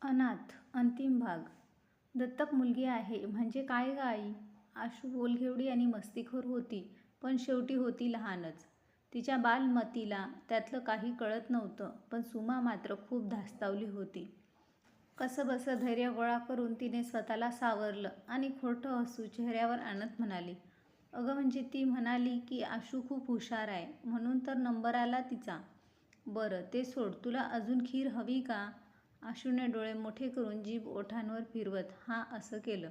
अनाथ अंतिम भाग. दत्तक मुलगी आहे म्हणजे काय गं आई? आशू बोलघेवडी आणि मस्तीखोर होती, पण शेवटी होती लहानच. तिच्या बालमतीला त्यातलं काही कळत नव्हतं, पण सुमा मात्र खूप धास्तावली होती. कसंबसं धैर्य गोळा करून तिने स्वतःला सावरलं आणि खोटं हसू चेहऱ्यावर आणत म्हणाली, अगं म्हणजे ती म्हणाली की आशू खूप हुशार आहे, म्हणून तर नंबर आला तिचा. बरं ते सोड, तुला अजून खीर हवी का? आशूने डोळे मोठे करून जीभ ओठांवर फिरवत हां असं केलं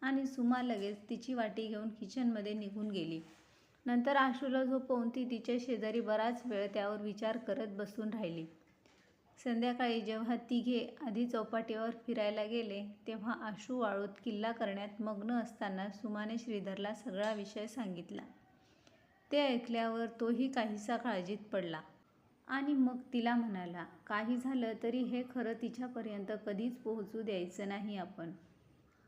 आणि सुमा लगेच तिची वाटी घेऊन किचनमध्ये निघून गेली. नंतर आशूला झोपवून ती तिच्या शेजारी बराच वेळ त्यावर विचार करत बसून राहिली. संध्याकाळी जेव्हा तिघे आधी चौपाटीवर फिरायला गेले, तेव्हा आशू वाळूत किल्ला करण्यात मग्न असताना सुमाने श्रीधरला सगळा विषय सांगितला. ते ऐकल्यावर तोही काहीसा काळजीत पडला. आणि मग तिला म्हणाला, काही झालं तरी हे खरं तिच्यापर्यंत कधीच पोहोचू द्यायचं नाही आपण.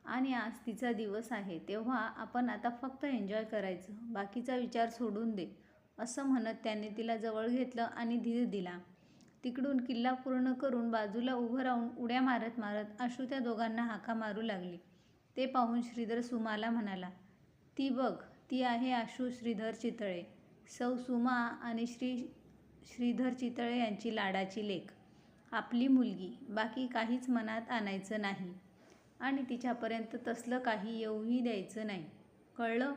आणि आज तिचा दिवस आहे, तेव्हा आपण आता फक्त एन्जॉय करायचं, बाकीचा विचार सोडून दे, असं म्हणत त्याने तिला जवळ घेतलं आणि धीर दिला. तिकडून किल्ला पूर्ण करून बाजूला उभं राहून उड्या मारत मारत आशू त्या दोघांना हाका मारू लागली. ते पाहून श्रीधर सुमाला म्हणाला, ती बघ, ती आहे आशू श्रीधर चितळे, सौ सुमा आणि श्रीधर चितळे यांची लाडाची लेक. आपली मुलगी, बाकी काहीच मनात आणायचं नाही आणि तिच्यापर्यंत तसलं काही येऊही द्यायचं नाही, कळलं?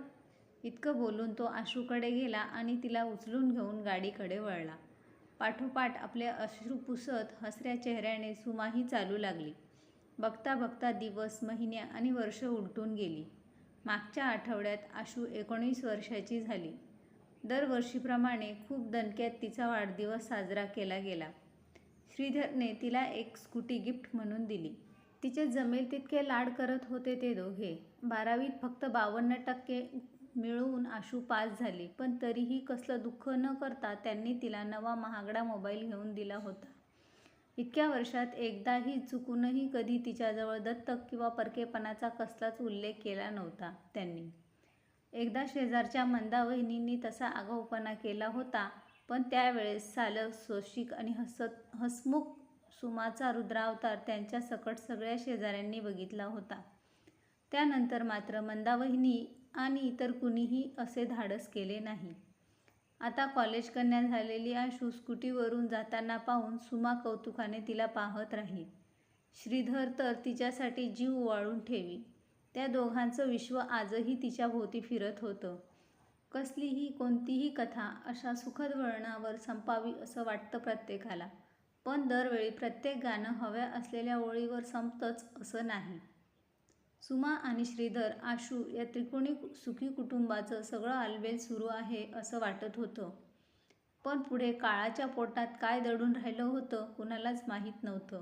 इतकं बोलून तो आशूकडे गेला आणि तिला उचलून घेऊन गाडीकडे वळला. पाठोपाठ आपले अश्रू पुसत हसऱ्या चेहऱ्याने सुमाही चालू लागली. बघता बघता दिवस, महिने आणि वर्ष उलटून गेली. मागच्या आठवड्यात आशू 19 वर्षाची झाली. दरवर्षीप्रमाणे खूप दणक्यात तिचा वाढदिवस साजरा केला गेला. श्रीधरने तिला एक स्कूटी गिफ्ट म्हणून दिली. तिचे जमेल तितके लाड करत होते ते दोघे. 12वीत फक्त 52% मिळवून आशू पास झाली, पण तरीही कसलं दुःख न करता त्यांनी तिला नवा महागडा मोबाईल घेऊन दिला होता. इतक्या वर्षात एकदाही चुकूनही कधी तिच्याजवळ दत्तक किंवा परकेपणाचा कसलाच उल्लेख केला नव्हता त्यांनी. एकदा शेजारच्या मंदा वहिनींनी तसा आगाऊपणा केला होता, पण त्यावेळेस सालं सोशिक आणि हसमुख सुमाचा रुद्रावतार त्यांच्या सकट सगळ्या शेजाऱ्यांनी बघितला होता. त्यानंतर मात्र मंदा वहिनी आणि इतर कुणीही असे धाडस केले नाही. आता कॉलेज कन्या झालेली आशू स्कूटीवरून जाताना पाहून सुमा कौतुकाने तिला पाहत राही. श्रीधर तर तिच्यासाठी जीव ओवाळून ठेवी. त्या दोघांचं विश्व आजही तिच्या भोवती फिरत होतं. कसलीही कोणतीही कथा अशा सुखद वळणावर संपावी असं वाटतं प्रत्येकाला, पण दरवेळी प्रत्येक गाणं हव्या असलेल्या ओळीवर संपतंच असं नाही. सुमा आणि श्रीधर, आशू या त्रिकोणी सुखी कुटुंबाचं सगळं आलबेल सुरू आहे असं वाटत होतं. पण पुढे काळाच्या पोटात काय दडून राहिलं होतं कुणालाच माहीत नव्हतं.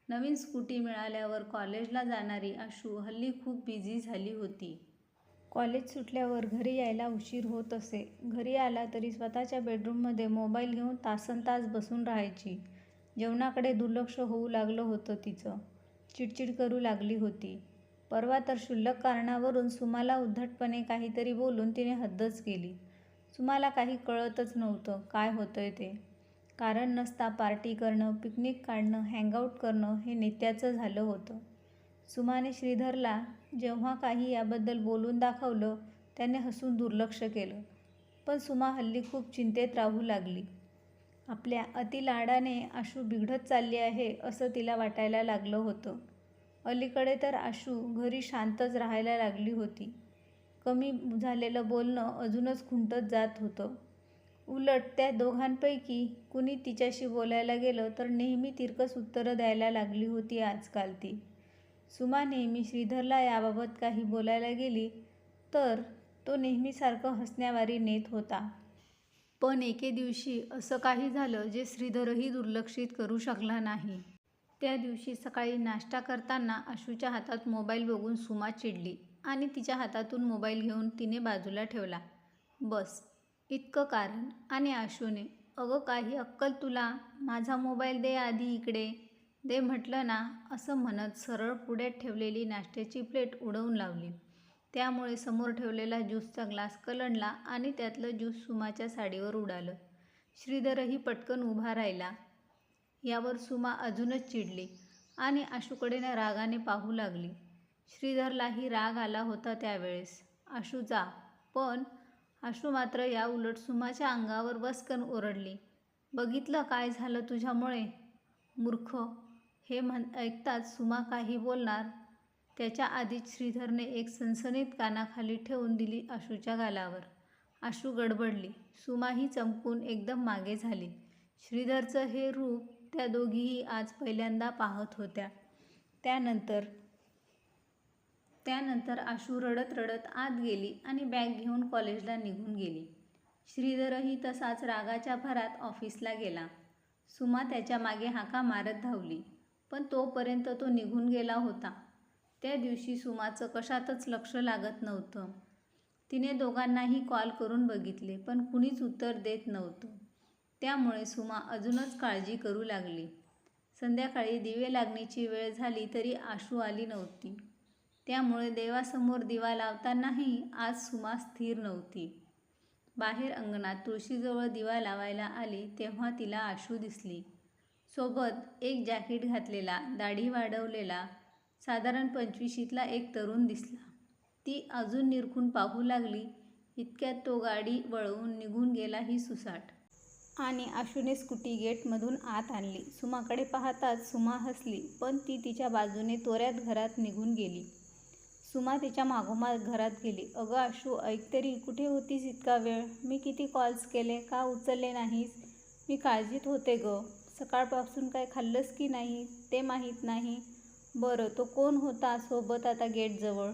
नवीन स्कूटी मिळाल्यावर कॉलेजला जाणारी आशू हल्ली खूप बिझी झाली होती. कॉलेज सुटल्यावर घरी यायला उशीर होत असे. घरी आला तरी स्वतःच्या बेडरूममध्ये मोबाईल घेऊन तासनतास बसून राहायची. जेवणाकडे दुर्लक्ष होऊ लागलं होतं तिचं. चिडचिड करू लागली होती. परवा तर क्षुल्लक कारणावरून सुमाला उद्धटपणे काहीतरी बोलून तिने हद्दच केली. सुमाला काही कळतच नव्हतं काय होतंय ते. कारण नसता पार्टी करणं, पिकनिक काढणं, हँगआउट करणं हे नित्याचं झालं होतं. सुमाने श्रीधरला जेव्हा काही याबद्दल बोलून दाखवलं, त्याने हसून दुर्लक्ष केलं. पण सुमा हल्ली खूप चिंतेत राहू लागली. आपल्या अतिलाडाने आशू बिघडत चालली आहे असं तिला वाटायला लागलं होतं. अलीकडे तर आशू घरी शांतच राहायला लागली होती. कमी झालेलं बोलणं अजूनच खुंटत जात होतं. उलट त्या दोघांपैकी कुणी तिच्याशी बोलायला गेलं तर नेहमी तिरकस उत्तरं द्यायला लागली होती आजकाल ती. सुमा नेहमी श्रीधरला याबाबत काही बोलायला गेली तर तो नेहमीसारखं हसण्यावारी नेत होता. पण एके दिवशी असं काही झालं जे श्रीधरही दुर्लक्षित करू शकला नाही. त्या दिवशी सकाळी नाश्ता करताना आशूच्या हातात मोबाईल बघून सुमा चिडली आणि तिच्या हातातून मोबाईल घेऊन तिने बाजूला ठेवला. बस, इतकं कारण. आणि आशूने, अगं काही अक्कल तुला? माझा मोबाईल दे आधी इकडे. दे म्हटलं ना, असं म्हणत सरळ पुढ्यात ठेवलेली नाश्त्याची प्लेट उडवून लावली. त्यामुळे समोर ठेवलेला ज्यूसचा ग्लास कलंडला आणि त्यातलं ज्यूस सुमाच्या साडीवर उडालं. श्रीधरही पटकन उभा राहिला. यावर सुमा अजूनच चिडली. आणि आशूकडे रागाने पाहू लागली. श्रीधरलाही राग आला होता त्यावेळेस. आशू जा. पण आशू मात्र या उलट सुमाच्या अंगावर बसकन ओरडली. बघितलं काय झालं तुझ्यामुळे? मूर्ख. हे ऐकताच सुमा काही बोलणार त्याच्या आधीच श्रीधरने एक सणसणीत कानाखाली ठेवून दिली आशूच्या गालावर. आशू गडबडली. सुमाही चमकून एकदम मागे झाली. श्रीधरचं हे रूप त्या दोघीही आज पहिल्यांदा पाहत होत्या. त्यानंतर आशू रडत रडत आत गेली आणि बॅग घेऊन कॉलेजला निघून गेली. श्रीधरही तसाच रागाच्या भरात ऑफिसला गेला. सुमा त्याच्या मागे हाका मारत धावली, पण तोपर्यंत तो निघून गेला होता. त्या दिवशी सुमाचं कशातच लक्ष लागत नव्हतं. तिने दोघांनाही कॉल करून बघितले, पण कुणीच उत्तर देत नव्हतं. त्यामुळे सुमा अजूनच काळजी करू लागली. संध्याकाळी दिवे लागण्याची वेळ झाली तरी आशू आली नव्हती. त्यामुळे देवासमोर दिवा लावतानाही आज सुमा स्थिर नव्हती. बाहेर अंगणात तुळशीजवळ दिवा लावायला आली तेव्हा तिला आशू दिसली. सोबत एक जॅकेट घातलेला, दाढी वाढवलेला, साधारण 25शीतला एक तरुण दिसला. ती अजून निरखून पाहू लागली. इतक्यात तो गाडी वळवून निघून गेला ही सुसाट. आणि आशूने स्कूटी गेटमधून आत आणली. सुमाकडे पाहताच सुमा हसली, पण ती तिच्या बाजूने त्वऱ्यात घरात निघून गेली. सुमा तिच्या मागोमाग घरात गेली. अगं आशू, ऐक तरी, कुठे होतीस इतका वेळ? मी किती कॉल्स केले, का उचलले नाहीस? मी काळजीत होते गं. सकाळपासून काय खाल्लंस की नाही ते माहीत नाही. बरं, तो कोण होता सोबत आता गेटजवळ?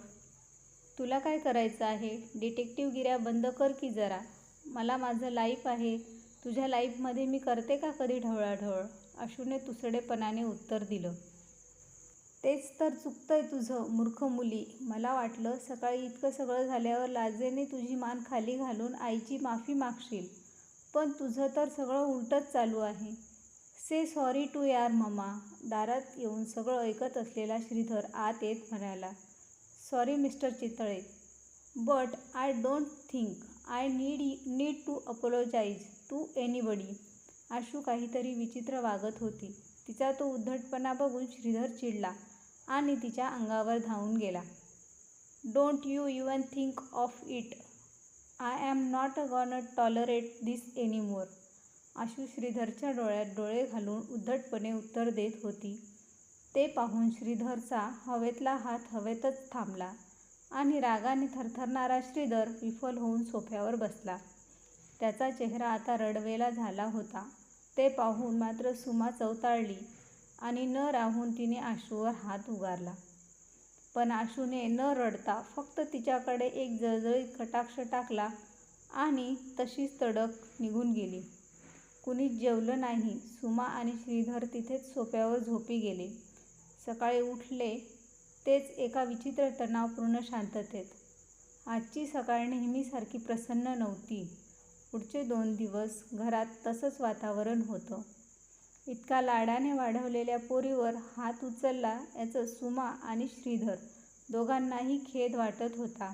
तुला काय करायचं आहे? डिटेक्टिव्हगिऱ्या बंद कर की जरा. मला माझं लाईफ आहे. तुझ्या लाईफमध्ये मी करते का कधी ढवळाढवळ? आशूने तुसडेपणाने उत्तर दिलं. तेच तर चुकतंय तुझं, मूर्ख मुली. मला वाटलं सकाळी इतकं सगळं झाल्यावर लाजेने तुझी मान खाली घालून आईची माफी मागशील, पण तुझं तर सगळं उलटंच चालू आहे. से सॉरी टू यार मम्मा. दारात येऊन सगळं ऐकत असलेला श्रीधर आत येत म्हणाला, sorry mister Chitale, but I don't think I need to apologize to anybody. Ashu काहीतरी विचित्र वागत होती. तिचा तो उद्धटपणा बघून श्रीधर चिडला आणि तिच्या अंगावर धावून गेला. Don't you even think of it. I am not gonna tolerate this anymore. Ashu श्रीधरच्या डोळ्यात डोळे घालून उद्धटपणे उत्तर देत होती. ते पाहून श्रीधरचा हवेतला हात हवेतच थांबला आणि रागाने थरथरणारा श्रीधर विफल होऊन सोफ्यावर बसला. त्याचा चेहरा आता रडवेला झाला होता. ते पाहून मात्र सुमा चवताळली आणि न राहून तिने आशूवर हात उगारला. पण आशूने न रडता फक्त तिच्याकडे एक जळजळीत कटाक्ष टाकला आणि तशीच तडक निघून गेली. कुणीच जेवलं नाही. सुमा आणि श्रीधर तिथेच सोफ्यावर झोपी गेले. सकाळी उठले तेच एका विचित्र तणावपूर्ण शांततेत. आजची सकाळ नेहमीसारखी प्रसन्न नव्हती. पुढचे 2 दिवस घरात तसंच वातावरण होतं. इतका लाडाने वाढवलेल्या पोरीवर हात उचलला याचं सुमा आणि श्रीधर दोघांनाही खेद वाटत होता.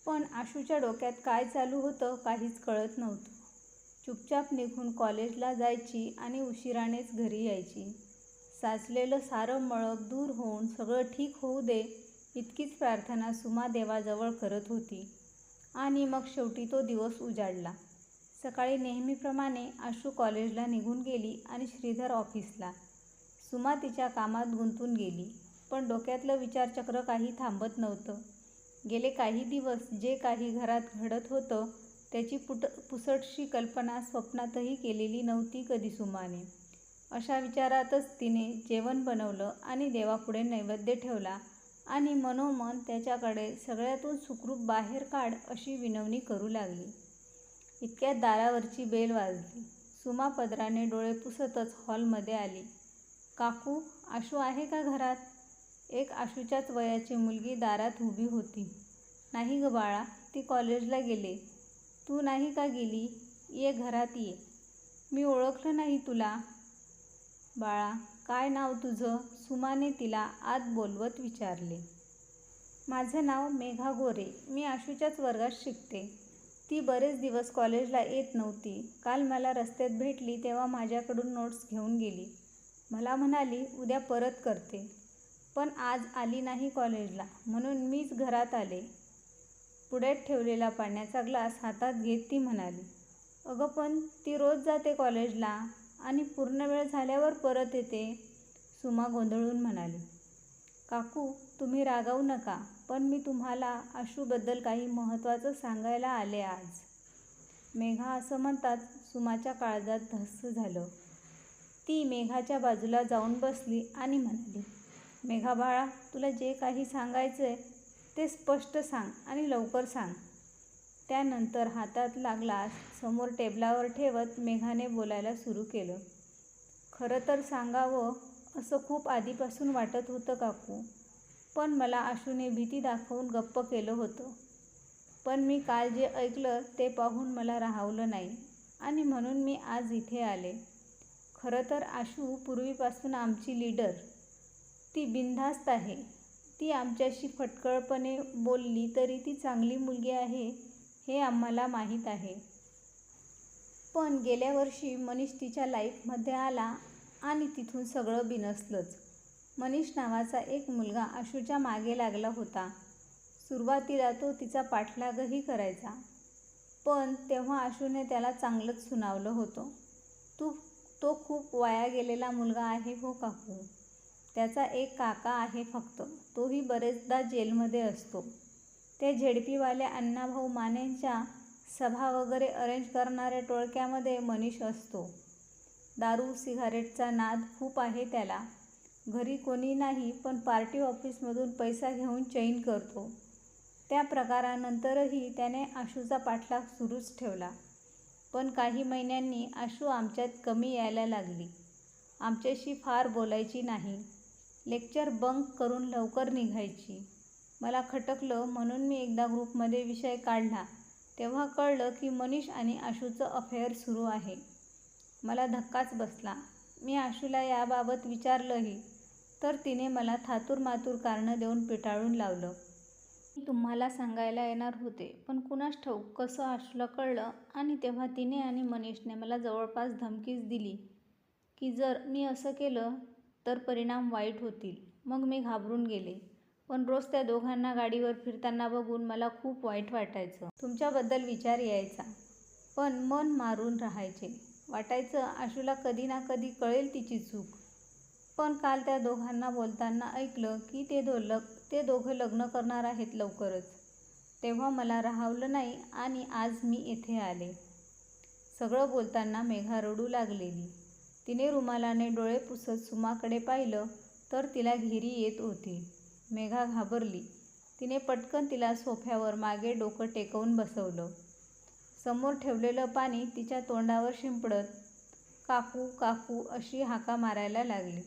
पण आशूच्या डोक्यात काय चालू होतं काहीच कळत नव्हतं. चुपचाप निघून कॉलेजला जायची आणि उशिरानेच घरी यायची. साचलेलं सारं मळप दूर होऊन सगळं ठीक होऊ दे इतकीच प्रार्थना सुमा देवाजवळ करत होती. आणि मग शेवटी तो दिवस उजाडला. सकाळी नेहमीप्रमाणे आशू कॉलेजला निघून गेली आणि श्रीधर ऑफिसला. सुमा तिच्या कामात गुंतून गेली, पण डोक्यातलं विचारचक्र काही थांबत नव्हतं. गेले काही दिवस जे काही घरात घडत होतं त्याची पुसटशी कल्पना स्वप्नातही केलेली नव्हती कधी सुमाने. अशा विचारातच तिने जेवण बनवलं आणि देवापुढे नैवेद्य ठेवला आणि मनोमन त्याच्याकडे सगळ्यातून सुखरूप बाहेर काढ अशी विनवणी करू लागली. इतक्यात दारावरची बेल वाजली. सुमा पदराने डोळे पुसतच हॉलमध्ये आली. काकू, आशू आहे का घरात? एक आशूच्याच वयाची मुलगी दारात उभी होती. नाही ग बाळा, ती कॉलेजला गेले. तू नाही का गेली? ये घरात ये. मी ओळखलं नाही तुला. बाळा, काय नाव तुझं? सुमाने तिला आत बोलवत विचारले. माझं नाव मेघा गोरे. मी आशूच्याच वर्गात शिकते. ती बरेच दिवस कॉलेजला येत नव्हती. काल मला रस्त्यात भेटली तेव्हा माझ्याकडून नोट्स घेऊन गेली. मला म्हणाली उद्या परत करते, पण आज आली नाही कॉलेजला म्हणून मीच घरात आले. पुढ्यात ठेवलेला पाण्याचा ग्लास हातात घेत ती म्हणाली, अगं पण ती रोज जाते कॉलेजला आणि पूर्ण वेळ झाल्यावर परत येते. सुमा गोंधळून म्हणाली, काकू तुम्ही रागावू नका, पण मी तुम्हाला आशूबद्दल काही महत्त्वाचं सांगायला आले आज. मेघा असं म्हणताच सुमाच्या काळजात धस्स झालं. ती मेघाच्या बाजूला जाऊन बसली आणि म्हणाली, मेघा बाळा, तुला जे काही सांगायचंय ते स्पष्ट सांग आणि लवकर सांग. त्यानंतर हातातला ग्लास समोर टेबलावर ठेवत मेघाने बोलायला सुरू केलं. खरं तर सांगावं असं खूप आधीपासून वाटत होतं काकू, पण मला आशूने भीती दाखवून गप्प केलं होतं. पण मी काल जे ऐकलं ते पाहून मला राहावलं नाही आणि म्हणून मी आज इथे आले. खरं तर आशू पूर्वीपासून आमची लीडर. ती बिनधास्त आहे. ती आमच्याशी फटकळपणे बोलली तरी ती चांगली मुलगी आहे हे आम्हाला माहीत आहे. पण गेल्या वर्षी मनीष तिच्या लाईफमध्ये आला आणि तिथून सगळं बिनसलंच. मनीष नावाचा एक मुलगा आशूच्या मागे लागला होता. सुरुवातीला तो तिचा पाठलागही करायचा, पण तेव्हा आशूने त्याला चांगलंच सुनावलं होतं. तो खूप वाया गेलेला मुलगा आहे हो काकू. त्याचा एक काका आहे फक्त, तोही बरेचदा जेलमध्ये असतो. त्या झेडपीवाल्या अण्णाभाऊ मानेंच्या सभा वगैरे अरेंज करणाऱ्या टोळक्यामध्ये मनीष असतो. दारू सिगारेटचा नाद खूप आहे त्याला. घरी कोणी नाही पण पार्टी ऑफिसमधून पैसा घेऊन चैन करतो. त्या प्रकारानंतरही त्याने आशूचा पाठलाग सुरूच ठेवला. पण काही महिन्यांनी आशू आमच्यात कमी यायला लागली. आमच्याशी फार बोलायची नाही. लेक्चर बंक करून लवकर निघायची. मला खटकलं म्हणून मी एकदा ग्रुपमध्ये विषय काढला तेव्हा कळलं की मनीष आणि आशूचं अफेअर सुरू आहे. मला धक्काच बसला. मी आशूला याबाबत विचारलंही तर तिने मला थातूरमातूर कारणं देऊन पिटाळून लावलं. मी तुम्हाला सांगायला येणार होते, पण कुणास ठाऊक कसं आशूला कळलं आणि तेव्हा तिने आणि मनीषने मला जवळपास धमकीच दिली की जर मी असं केलं तर परिणाम वाईट होतील. मग मी घाबरून गेले. पण रोज त्या दोघांना गाडीवर फिरताना बघून मला खूप वाईट वाटायचं. तुमच्याबद्दल विचार यायचा, पण मन मारून राहायचे. वाटायचं आशूला कधी ना कधी कळेल तिची चूक. पण काल त्या दोघांना बोलताना ऐकलं की ते दोघं लग्न करणार आहेत लवकरच. तेव्हा मला राहावलं नाही आणि आज मी इथे आले. सगळं बोलताना मेघा रडू लागलेली. तिने रुमालाने डोळे पुसत सुमाकडे पाहिलं तर तिला घेरी येत होती. मेघा घाबरली. तिने पटकन तिला सोफ्यावर मागे डोकं टेकवून बसवलं. समोर ठेवलेलं पाणी तिच्या तोंडावर शिंपडत काकू काकू अशी हाका मारायला लागली.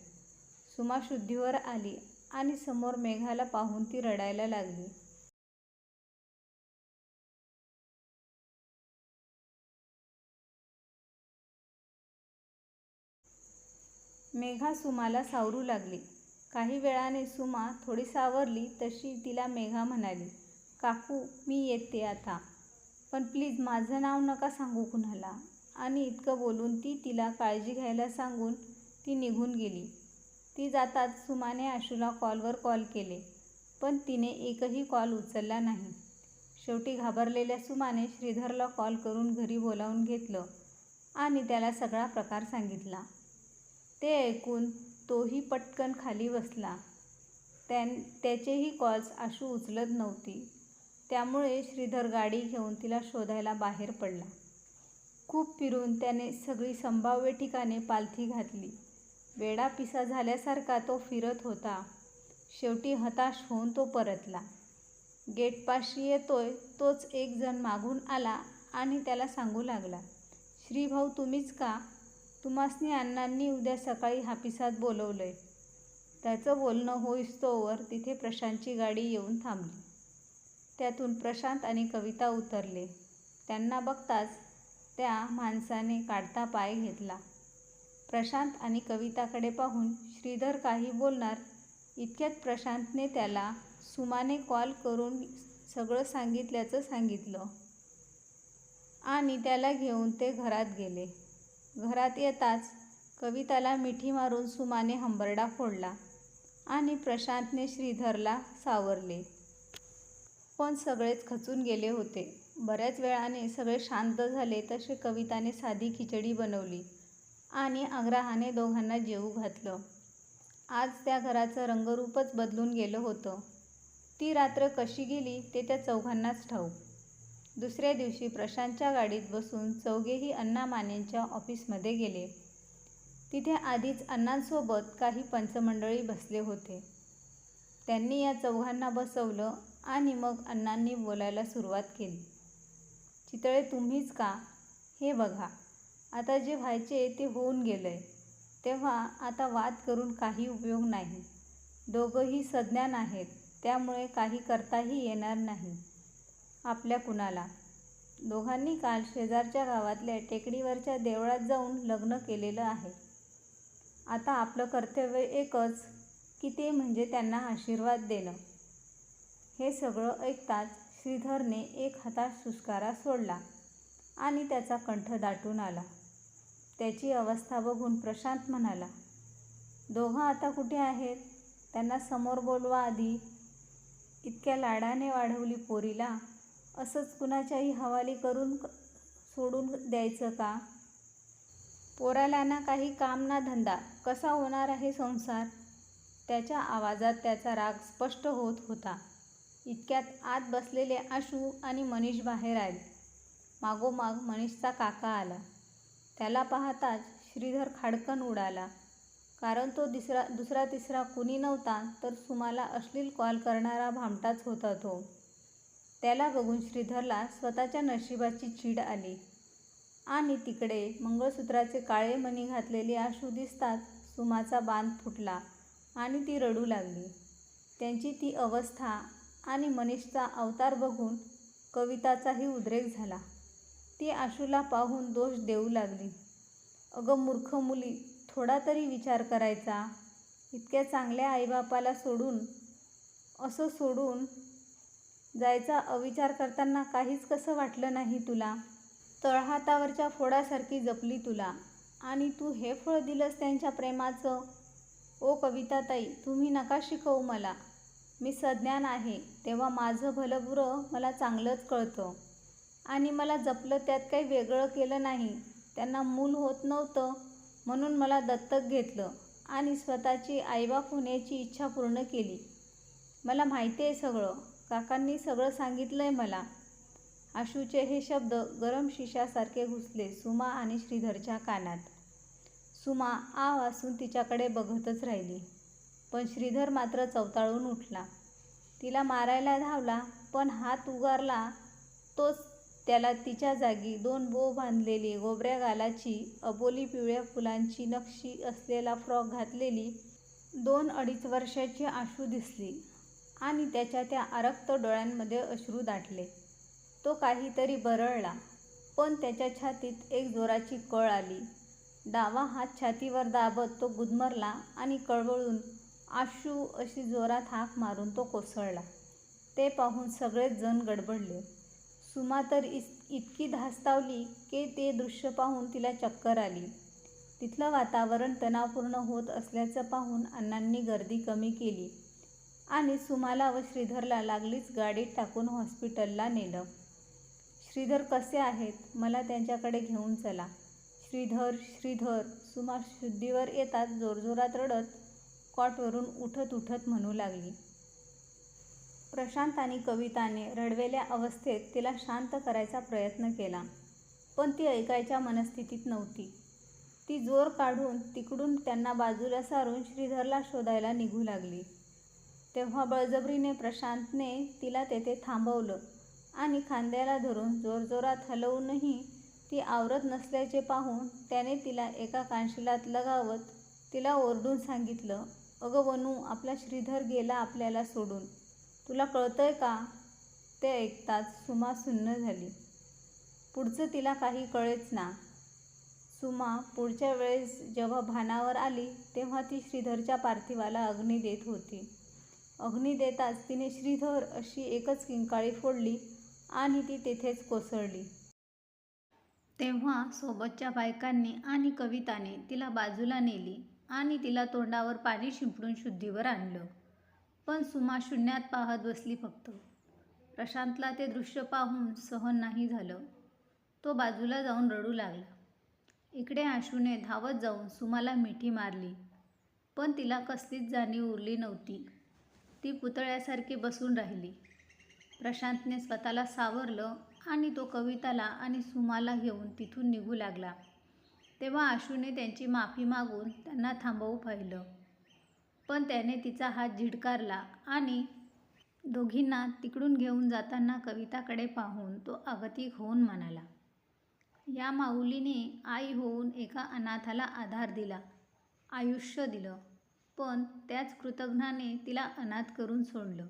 सुमा शुद्धीवर आली आणि समोर मेघाला पाहून ती रडायला लागली. मेघा सुमाला सावरू लागली. काही वेळाने सुमा थोडी सावरली तशी तिला मेघा म्हणाली, काकू मी येते आता, पण प्लीज माझं नाव नका सांगू कुणाला. आणि इतकं बोलून ती तिला काळजी घ्यायला सांगून ती निघून गेली. ती जाताच सुमाने आशूला कॉलवर कॉल केले, पण तिने एकही कॉल उचलला नाही. शेवटी घाबरलेल्या सुमाने श्रीधरला कॉल करून घरी बोलावून घेतलं आणि त्याला सगळा प्रकार सांगितला. ते ऐकून तोही पटकन खाली बसला. त्याचेही कॉल्स आशू उचलत नव्हती. त्यामुळे श्रीधर गाडी घेऊन तिला शोधायला बाहेर पडला. खूप फिरून त्याने सगळी संभाव्य ठिकाणे पालथी घातली. वेडापिसा झाल्यासारखा तो फिरत होता. शेवटी हताश होऊन तो परतला. गेटपाशी येतोय तोच एक जण मागून आला आणि त्याला सांगू लागला, श्रीभाऊ तुम्हीच का? तुम्हासनी अण्णांनी उद्या सकाळी हापिसात बोलवलंय. त्याचं बोलणं होईस्तोवर तिथे प्रशांतची गाडी येऊन थांबली. त्यातून प्रशांत आणि कविता उतरले. त्यांना बघताच त्या माणसाने काढता पाय घेतला. प्रशांत आणि कविताकडे पाहून श्रीधर काही बोलणार इतक्यात प्रशांतने त्याला सुमाने कॉल करून सगळं सांगितल्याचं सांगितलं आणि त्याला घेऊन ते घरात गेले. घरात येताच कविताला मिठी मारून सुमाने हंबरडा फोडला आणि प्रशांतने श्रीधरला सावरले. पण सगळेच खचून गेले होते. बऱ्याच वेळाने सगळे शांत झाले तसे कविताने साधी खिचडी बनवली आणि आग्रहाने दोघांना जेवू घातलं. आज त्या घराचं रंगरूपच बदलून गेलं होतं. ती रात्र कशी गेली ते त्या चौघांनाच ठाऊक. दुसऱ्या दिवशी प्रशांतच्या गाडीत बसून चौघेही अण्णा-मानेंच्या ऑफिसमध्ये गेले. तिथे आधीच अण्णांसोबत काही पंचमंडळी बसले होते. त्यांनी या चौघांना बसवलं आणि मग अण्णांनी बोलायला सुरुवात केली. चितळे तुम्हीच का? हे बघा, आता जे व्हायचे ते होऊन गेलंय, तेव्हा आता वाद करून काही उपयोग नाही. दोघंही सज्ञान आहेत, त्यामुळे काही करताही येणार नाही आपल्या कुणाला. दोघांनी काल शेजारच्या गावातल्या टेकडीवरच्या देवळात जाऊन लग्न केलेलं आहे. आता आपलं कर्तव्य एकच की ते म्हणजे त्यांना आशीर्वाद देणं. हे सगळं ऐकताच श्रीधरने एक हातात सुस्कारा सोडला आणि त्याचा कंठ दाटून आला. त्याची अवस्था बघून प्रशांत म्हणाला, दोघं आता कुठे आहेत? त्यांना समोर बोलवा आधी. इतक्या लाडाने वाढवली पोरीला, असंच कुणाच्याही हवाली करून सोडून द्यायचं का? पोराला ना काही काम ना धंदा, कसा होणार आहे संसार? त्याच्या आवाजात त्याचा राग स्पष्ट होत होता. इतक्यात आत बसलेले आशू आणि मनीष बाहेर आले. मागोमाग मनीषचा काका आला. त्याला पाहताच श्रीधर खाडकन उडाला, कारण तो दुसरा तिसरा कुणी नव्हता तर सुमाला अश्लील कॉल करणारा भामटाच होता तो. त्याला बघून श्रीधरला स्वतःच्या नशिबाची चीड आली आणि तिकडे मंगळसूत्राचे काळे मणी घातलेली आशू दिसताच सुमाचा बांध फुटला आणि ती रडू लागली. त्यांची ती अवस्था आणि मनीषचा अवतार बघून कविताचाही उद्रेक झाला. ती आशूला पाहून दोष देऊ लागली. अगं मूर्ख मुली, थोडा तरी विचार करायचा. इतक्या चांगल्या आईबापाला सोडून जायचा अविचार करताना काहीच कसं वाटलं नाही तुला? तळहातावरच्या फोडासारखी जपली तुला आणि तू हे फळ दिलंस त्यांच्या प्रेमाचं. ओ कविताताई, तुम्ही नका शिकवू मला. मी सज्ञान आहे, तेव्हा माझं भलं बुरं मला चांगलंच कळतं आणि मला जपलं त्यात काही वेगळं केलं नाही. त्यांना मूल होत नव्हतं म्हणून मला दत्तक घेतलं आणि स्वतःची आईबाप होण्याची इच्छा पूर्ण केली. मला माहिती आहे सगळं, काकांनी सगळं सांगितलंय मला. आशूचे हे शब्द गरम शिशासारखे घुसले सुमा आणि श्रीधरच्या कानात. सुमा आ वासून तिच्याकडे बघतच राहिली, पण श्रीधर मात्र चवताळून उठला. तिला मारायला धावला, पण हात उगारला तोच त्याला तिच्या जागी 2 बो बांधलेली गोबऱ्या गालाची अबोली पिवळ्या फुलांची नक्षी असलेला फ्रॉक घातलेली 2-2.5 वर्षाची आशू दिसली आणि त्याच्या त्या आरक्त डोळ्यांमध्ये अश्रू दाटले. तो काहीतरी बरळला, पण त्याच्या छातीत एक जोराची कळ आली. डावा हात छातीवर दाबत तो गुदमरला आणि कळवळून आशू अशी जोरात हाक मारून तो कोसळला. ते पाहून सगळेच जण गडबडले. सुमा तर इतकी धास्तावली की ते दृश्य पाहून तिला चक्कर आली. तिथलं वातावरण तणावपूर्ण होत असल्याचं पाहून अण्णांनी गर्दी कमी केली आणि सुमाला व श्रीधरला लागलीच गाडीत टाकून हॉस्पिटलला नेलं. श्रीधर कसे आहेत? मला त्यांच्याकडे घेऊन चला. श्रीधर, सुमा शुद्धीवर येताच जोरजोरात रडत कॉटवरून उठत म्हणू लागली. प्रशांत आणि कविताने रडवेल्या अवस्थेत तिला शांत करायचा प्रयत्न केला, पण ती ऐकायच्या मनस्थितीत नव्हती. ती जोर काढून तिकडून त्यांना बाजूला सारून श्रीधरला शोधायला निघू लागली. तेव्हा बळजबरीने प्रशांतने तिला तेथे थांबवलं आणि खांद्याला धरून जोरजोरात हलवूनही ती आवरत नसल्याचे पाहून त्याने तिला एका कानशिलात लगावत तिला ओरडून सांगितलं, अगं वनू, आपला श्रीधर गेला आपल्याला सोडून, तुला कळतंय का? ते ऐकताच सुमा सुन्न झाली. पुढचं तिला काही कळेच ना. सुमा पुढच्या वेळेस जेव्हा भानावर आली तेव्हा ती श्रीधरच्या पार्थिवाला अग्नी देत होती. अग्नी देताच तिने श्रीधर अशी एकच किंकाळी फोडली आणि ती तेथेच कोसळली. तेव्हा सोबतच्या बायकांनी आणि कविताने तिला बाजूला नेली आणि तिला तोंडावर पाणी शिंपडून शुद्धीवर आणलं. पण सुमा शून्यात पाहत बसली फक्त. प्रशांतला ते दृश्य पाहून सहन नाही झालं. तो बाजूला जाऊन रडू लागला. इकडे आशूने धावत जाऊन सुमाला मिठी मारली, पण तिला कसलीच जाणीव उरली नव्हती. ती पुतळ्यासारखी बसून राहिली. प्रशांतने स्वतःला सावरलं आणि तो कविताला आणि सुमाला घेऊन तिथून निघू लागला. तेव्हा आशूने त्यांची माफी मागून त्यांना थांबवू पाहिलं, पण त्याने तिचा हात झिडकारला आणि दोघींना तिकडून घेऊन जाताना कविताकडे पाहून तो अगतिक होऊन म्हणाला, या माऊलीने आई होऊन एका अनाथाला आधार दिला, आयुष्य दिलं, पण त्याच कृतज्ञाने तिला अनाथ करून सोडलं.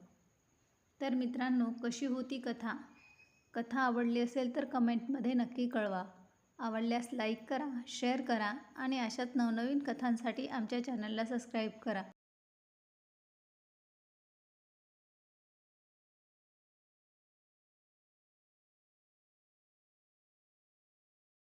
तर मित्रांनो, कशी होती कथा? कथा आवडली असेल तर कमेंटमध्ये नक्की कळवा. आवडल्यास लाईक करा, शेअर करा आणि अशाच नवनवीन कथांसाठी आमच्या चॅनलला सबस्क्राईब करा.